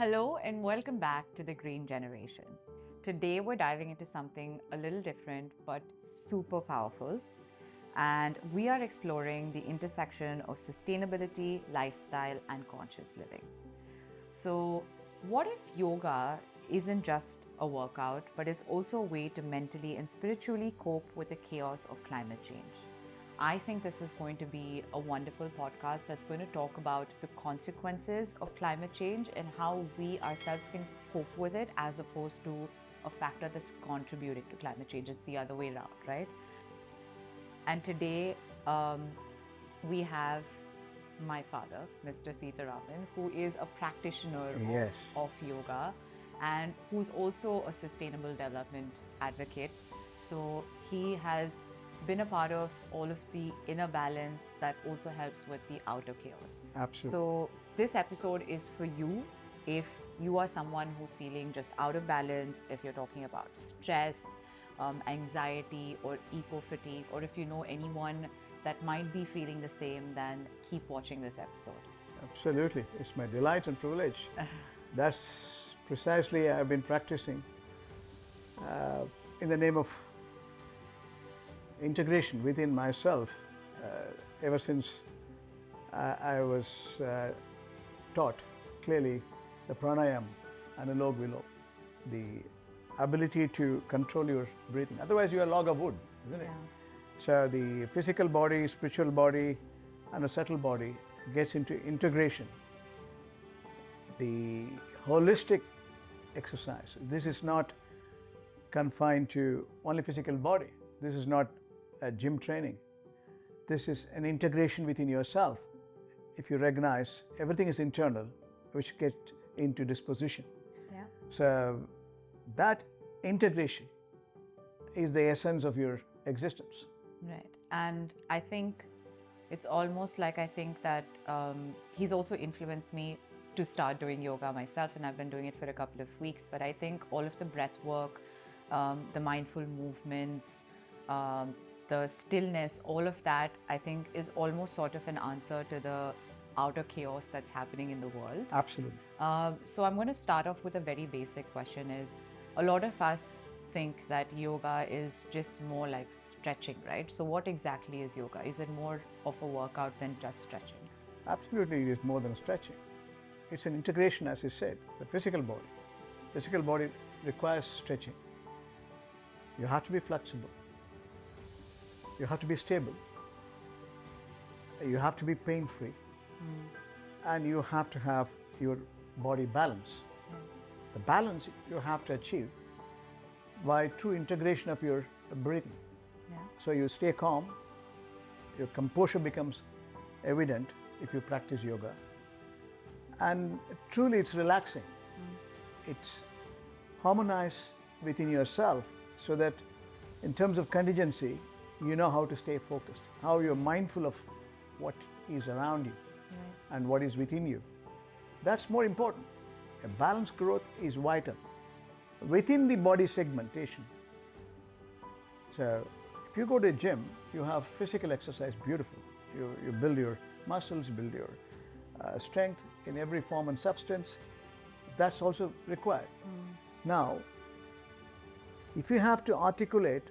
Hello and welcome back to The Green Generation. Today we're diving into something a little different but super powerful. And we are exploring the intersection of sustainability, lifestyle, and conscious living. So, what if yoga isn't just a workout, but it's also a way to mentally and spiritually cope with the chaos of climate change? I think this is going to be a wonderful podcast that's going to talk about the consequences of climate change and how we ourselves can cope with it as opposed to a factor that's contributing to climate change. It's the other way around, right? And today we have my father, Mr. Seetharaman, who is a practitioner Yes. of yoga and who's also a sustainable development advocate. So he has been a part of all of the inner balance that also helps with the outer chaos. Absolutely. So this episode is for you if you are someone who's feeling just out of balance, if you're talking about stress, anxiety or eco-fatigue, or if you know anyone that might be feeling the same, then keep watching this episode. Absolutely. It's my delight and privilege. That's precisely I've been practicing in the name of integration within myself ever since I was taught clearly the pranayama and the log the ability to control your breathing. Otherwise, you are a log of wood, isn't it? So the physical body, spiritual body, and a subtle body gets into integration. The holistic exercise. This is not confined to only physical body. This is not a gym training. This is an integration within yourself. If you recognize everything is internal, which gets into disposition. Yeah. So that integration is the essence of your existence. Right. And I think it's almost like I think that he's also influenced me to start doing yoga myself, and I've been doing it for a couple of weeks. But I think all of the breath work, the mindful movements, the stillness, all of that, I think is almost sort of an answer to the outer chaos that's happening in the world. Absolutely. So I'm going to start off with a very basic question is, a lot of us think that yoga is just more like stretching, right? So what exactly is yoga? Is it more of a workout than just stretching? Absolutely, it is more than stretching. It's an integration, as you said, the physical body. Physical body requires stretching. You have to be flexible. You have to be stable. You have to be pain-free. And you have to have your body balance. The balance you have to achieve by true integration of your breathing. Yeah. So you stay calm, your composure becomes evident if you practice yoga. And truly it's relaxing. It's harmonized within yourself so that in terms of contingency, you know how to stay focused, how you're mindful of what is around you and what is within you. That's more important. A balanced growth is vital within the body segmentation. So if you go to a gym, you have physical exercise, beautiful. You build your muscles, build your strength in every form and substance. That's also required. Now, if you have to articulate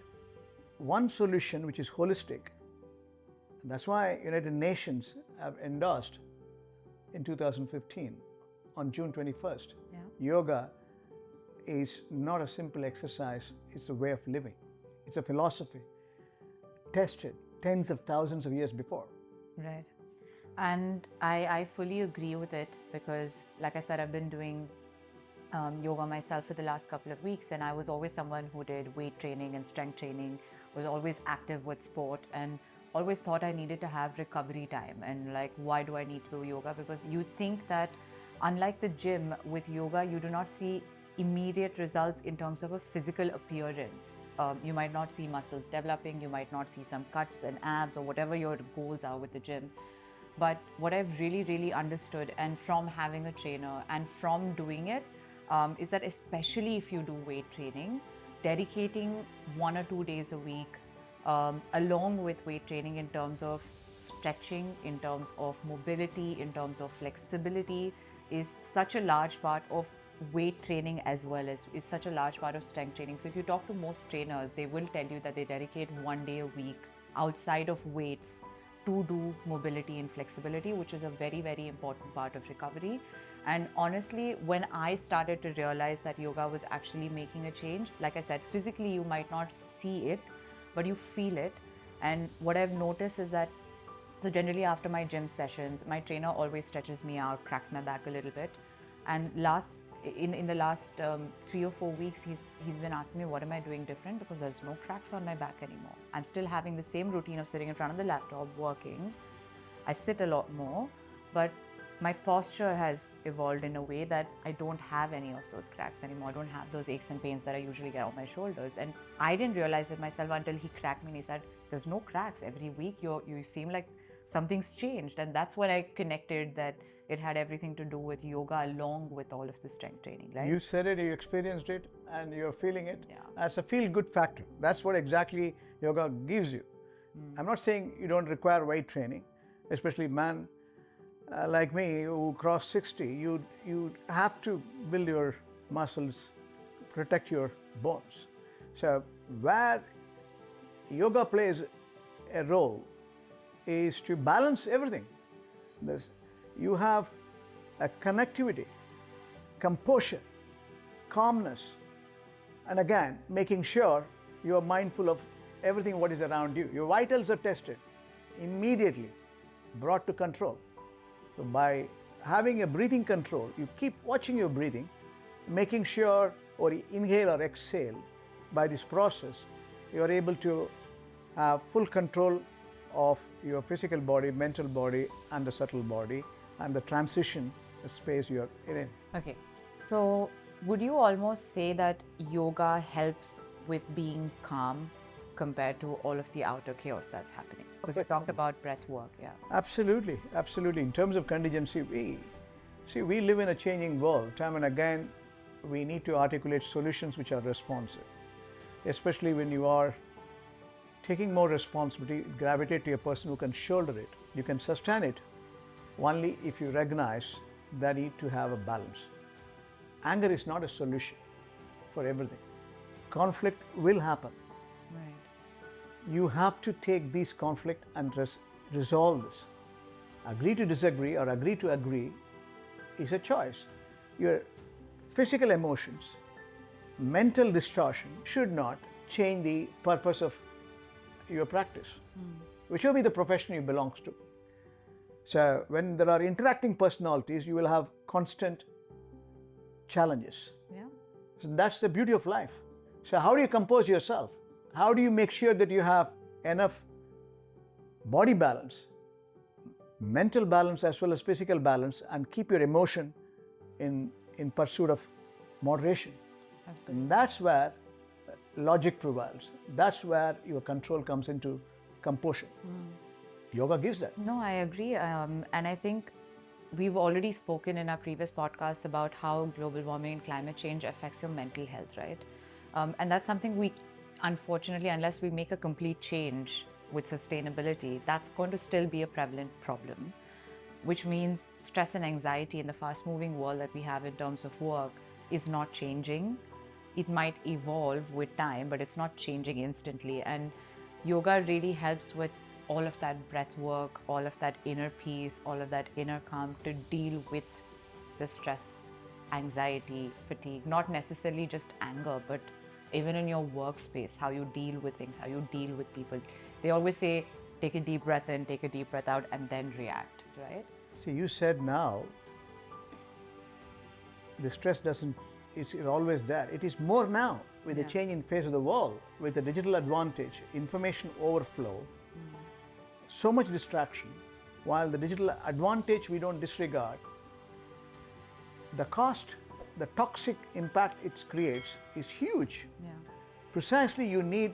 one solution which is holistic, and that's why United Nations have endorsed in 2015 on June 21st. Yeah. Yoga is not a simple exercise, it's a way of living. It's a philosophy tested tens of thousands of years before. Right. And I fully agree with it because, like I said, I've been doing yoga myself for the last couple of weeks, and I was always someone who did weight training and strength training, was always active with sport, and always thought I needed to have recovery time. And like, why do I need to do yoga? Because you think that unlike the gym, with yoga, you do not see immediate results in terms of a physical appearance. You might not see muscles developing, you might not see some cuts and abs or whatever your goals are with the gym. But what I've really understood, and from having a trainer and from doing it, is that especially if you do weight training, dedicating 1 or 2 days a week along with weight training in terms of stretching, in terms of mobility, in terms of flexibility, is such a large part of weight training as well as is such a large part of strength training. So if you talk to most trainers, they will tell you that they dedicate 1 day a week outside of weights to do mobility and flexibility, which is a very, very important part of recovery. And honestly, when I started to realize that yoga was actually making a change, like I said, physically you might not see it, but you feel it. And what I've noticed is that, so generally after my gym sessions, my trainer always stretches me out, cracks my back a little bit. And in the last 3 or 4 weeks, he's been asking me, what am I doing different? Because there's no cracks on my back anymore. I'm still having the same routine of sitting in front of the laptop, working. I sit a lot more, but my posture has evolved in a way that I don't have any of those cracks anymore. I don't have those aches and pains that I usually get on my shoulders. And I didn't realize it myself until he cracked me and he said, there's no cracks. Every week you seem like something's changed. And that's when I connected that it had everything to do with yoga along with all of the strength training, right? You said it, you experienced it, and you're feeling it. Yeah. That's a feel-good factor. That's what exactly yoga gives you. I'm not saying you don't require weight training, especially man like me who cross 60. You have to build your muscles, protect your bones. So where yoga plays a role is to balance everything. You have a connectivity, composure, calmness, and again, making sure you are mindful of everything what is around you. Your vitals are tested, immediately brought to control. So by having a breathing control, you keep watching your breathing, making sure or inhale or exhale. By this process, you are able to have full control of your physical body, mental body, and the subtle body, and the transition, the space you are in. Okay, so would you almost say that yoga helps with being calm compared to all of the outer chaos that's happening? Because you talked about breath work, yeah. Absolutely, absolutely. In terms of contingency, we live in a changing world. Time and again, we need to articulate solutions which are responsive, especially when you are taking more responsibility. Gravitate to a person who can shoulder it. You can sustain it only if you recognize that you need to have a balance. Anger is not a solution for everything. Conflict will happen. Right. You have to take this conflict and resolve this. Agree to disagree or agree to agree is a choice. Your physical emotions, mental distortion should not change the purpose of your practice, whichever be the profession you belong to. So when there are interacting personalities, you will have constant challenges. Yeah. So that's the beauty of life. So how do you compose yourself? How do you make sure that you have enough body balance, mental balance as well as physical balance, and keep your emotion in pursuit of moderation? Absolutely. And that's where logic prevails. That's where your control comes into composure. Yoga gives that. No, I agree. And I think we've already spoken in our previous podcasts about how global warming and climate change affects your mental health, right? And that's something we, unfortunately, unless we make a complete change with sustainability, that's going to still be a prevalent problem, which means stress and anxiety in the fast-moving world that we have in terms of work is not changing. It might evolve with time, but it's not changing instantly. And yoga really helps with all of that breath work, all of that inner peace, all of that inner calm to deal with the stress, anxiety, fatigue, not necessarily just anger, but even in your workspace, how you deal with things, how you deal with people. They always say, take a deep breath in, take a deep breath out, and then react, right? See, you said now, the stress it's always there. It is more now with the change in phase of the world, with the digital advantage, information overflow, so much distraction. While the digital advantage we don't disregard, the cost, the toxic impact it creates is huge. Yeah. Precisely, you need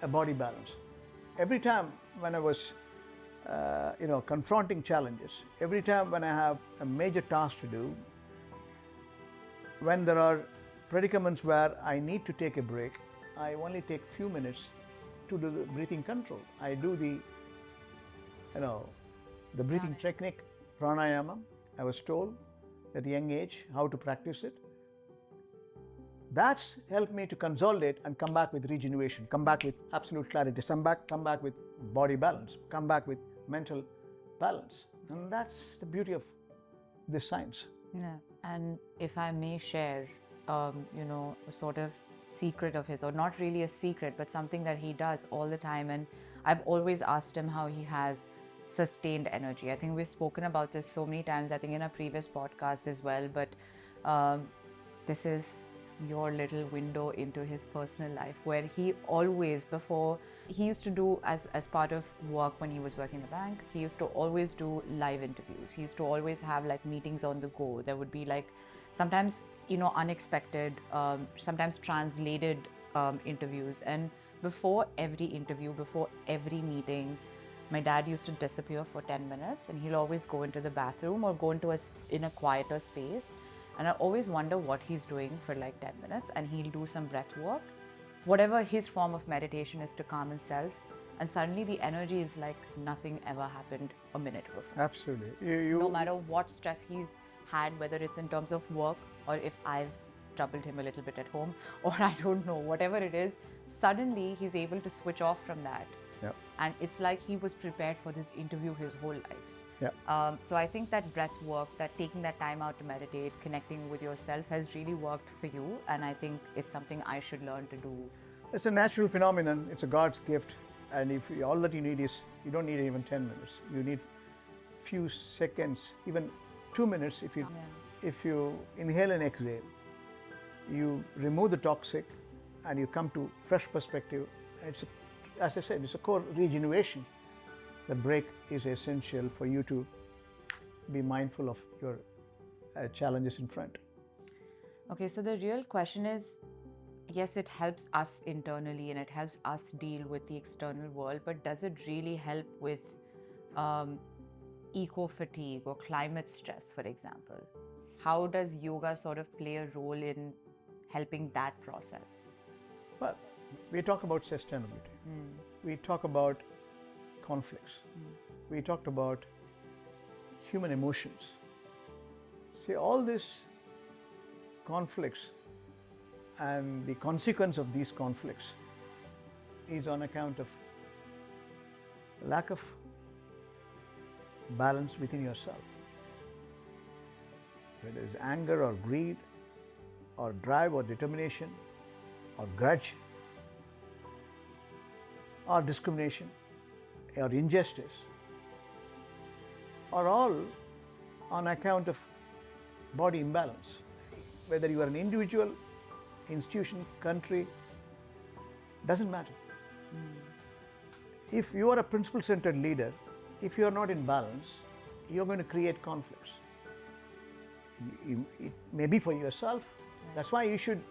a body balance. Every time when I was confronting challenges, every time when I have a major task to do, when there are predicaments where I need to take a break, I only take few minutes to do the breathing control. I do the breathing technique, pranayama, I was told, at a young age, how to practice it. That's helped me to consolidate and come back with regeneration, come back with absolute clarity, come back with body balance, come back with mental balance. And that's the beauty of this science. Yeah. And if I may share, a sort of secret of his, or not really a secret, but something that he does all the time. And I've always asked him how he has sustained energy. I think we've spoken about this so many times, I think in a previous podcast as well, but this is your little window into his personal life, where he always, before he used to do as part of work when he was working in the bank, he used to always do live interviews. He used to always have like meetings on the go. There would be like sometimes unexpected, sometimes translated interviews. And before every interview, before every meeting, my dad used to disappear for 10 minutes, and he'll always go into the bathroom or go into in a quieter space. And I always wonder what he's doing for like 10 minutes, and he'll do some breath work, whatever his form of meditation is, to calm himself. And suddenly the energy is like nothing ever happened a minute before. Absolutely. No matter what stress he's had, whether it's in terms of work or if I've troubled him a little bit at home, or I don't know, whatever it is, suddenly he's able to switch off from that. Yeah. And it's like he was prepared for this interview his whole life. Yeah. So I think that breath work, that taking that time out to meditate, connecting with yourself has really worked for you. And I think it's something I should learn to do. It's a natural phenomenon. It's a God's gift. And if all that you need is, you don't need even 10 minutes. You need few seconds, even 2 minutes. If you inhale and exhale, you remove the toxic and you come to fresh perspective. As I said, it's a core regeneration. The break is essential for you to be mindful of your challenges in front. Okay, so the real question is, yes, it helps us internally and it helps us deal with the external world, but does it really help with eco-fatigue or climate stress, for example? How does yoga sort of play a role in helping that process? Well, we talk about sustainability. We talk about conflicts. We talked about human emotions. See, all these conflicts and the consequence of these conflicts is on account of lack of balance within yourself. Whether it's anger or greed or drive or determination or grudge or discrimination or injustice are all on account of body imbalance. Whether you are an individual, institution, country, doesn't matter. If you are a principle-centered leader, if you are not in balance, you're going to create conflicts. It may be for yourself. That's why you should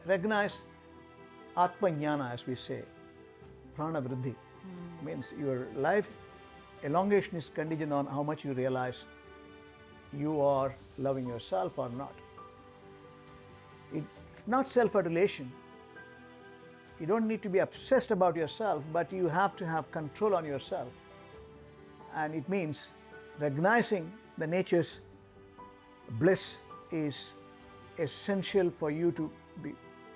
recognize Atma Jnana, as we say, Prana Vriddhi. Means your life elongation is contingent on how much you realize you are loving yourself or not. It's not self-adulation. You don't need to be obsessed about yourself, but you have to have control on yourself. And it means recognizing the nature's bliss is essential for you to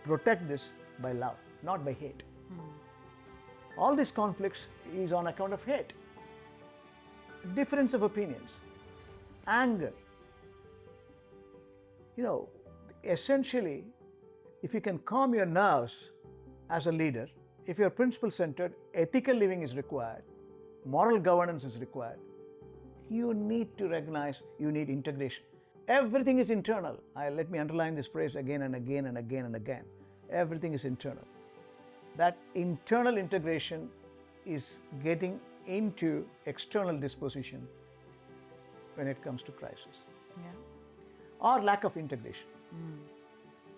protect this by love, not by hate. All these conflicts is on account of hate, difference of opinions, anger. Essentially, if you can calm your nerves as a leader, if you're principle-centered, ethical living is required, moral governance is required, you need to recognize you need integration. Everything is internal. Let me underline this phrase again and again and again and again. Everything is internal. That internal integration is getting into external disposition when it comes to crisis. Or lack of integration.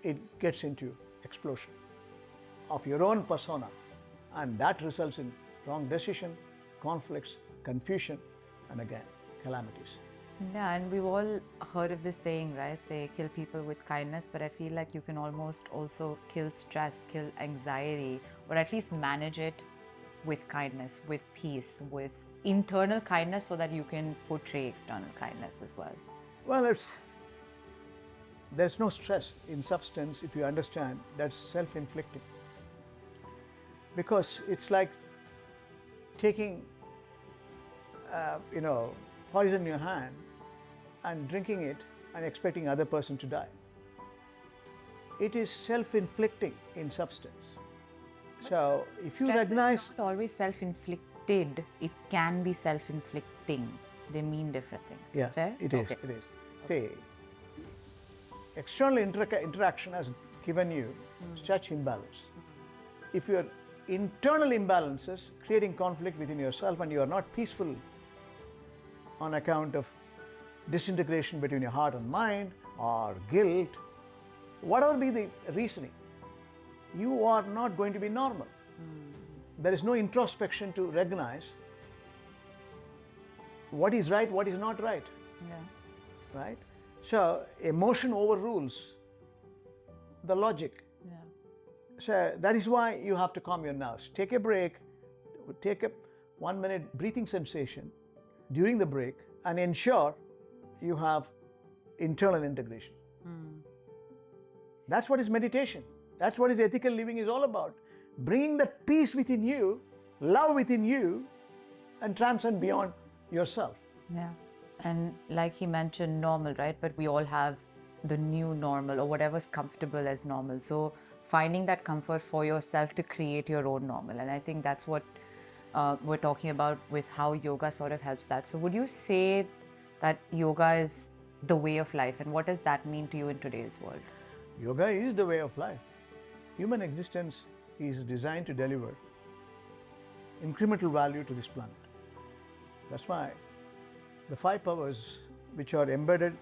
It gets into explosion of your own persona, and that results in wrong decision, conflicts, confusion, and again, calamities. Yeah, and we've all heard of this saying, right? Say, kill people with kindness, but I feel like you can almost also kill stress, kill anxiety, or at least manage it with kindness, with peace, with internal kindness, so that you can portray external kindness as well. Well, there's no stress in substance if you understand that's self-inflicting. Because it's like taking, poison in your hand and drinking it and expecting other person to die. It is self-inflicting in substance. So if you Stress recognize, is not always self-inflicted. It can be self-inflicting. They mean different things. yeah, Fair? it is. Okay. It is. See, external interaction has given you such imbalance. If your internal imbalances creating conflict within yourself and you are not peaceful on account of disintegration between your heart and mind or guilt, whatever be the reasoning, you are not going to be normal. There is no introspection to recognize what is right, what is not right. Yeah. Right? So emotion overrules the logic. Yeah. So that is why you have to calm your nerves. Take a break, take a 1 minute breathing sensation during the break and ensure you have internal integration. That's what is meditation. That's what is ethical living is all about. Bringing the peace within you, love within you, and transcend beyond yourself. Yeah. And like he mentioned, normal, right? But we all have the new normal or whatever's comfortable as normal. So finding that comfort for yourself to create your own normal. And I think that's what we're talking about with how yoga sort of helps that. So would you say that yoga is the way of life? And what does that mean to you in today's world? Yoga is the way of life. Human existence is designed to deliver incremental value to this planet. That's why the 5 powers which are embedded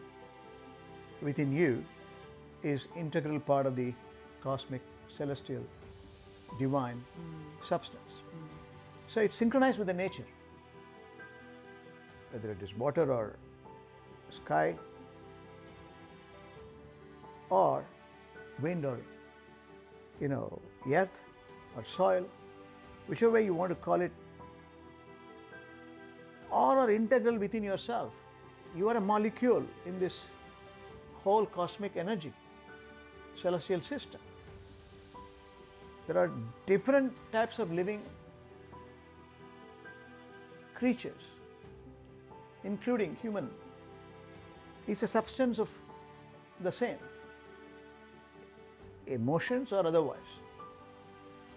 within you is integral part of the cosmic, celestial, divine substance. So it's synchronized with the nature. Whether it is water or sky or wind or earth or soil, whichever way you want to call it, all are integral within yourself. You are a molecule in this whole cosmic energy, celestial system. There are different types of living creatures, including human. It's a substance of the same, emotions or otherwise.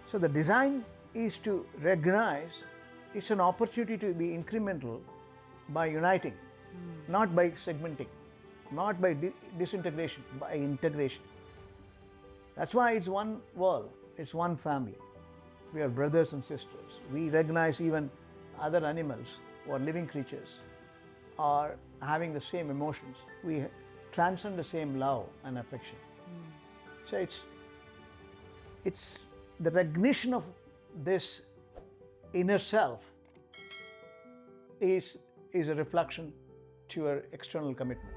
So the design is to recognize it's an opportunity to be incremental by uniting, not by segmenting, not by disintegration, by integration. That's why it's one world, it's one family. We are brothers and sisters. We recognize even other animals or living creatures are having the same emotions. We transcend the same love and affection. So it's the recognition of this inner self is a reflection to your external commitment.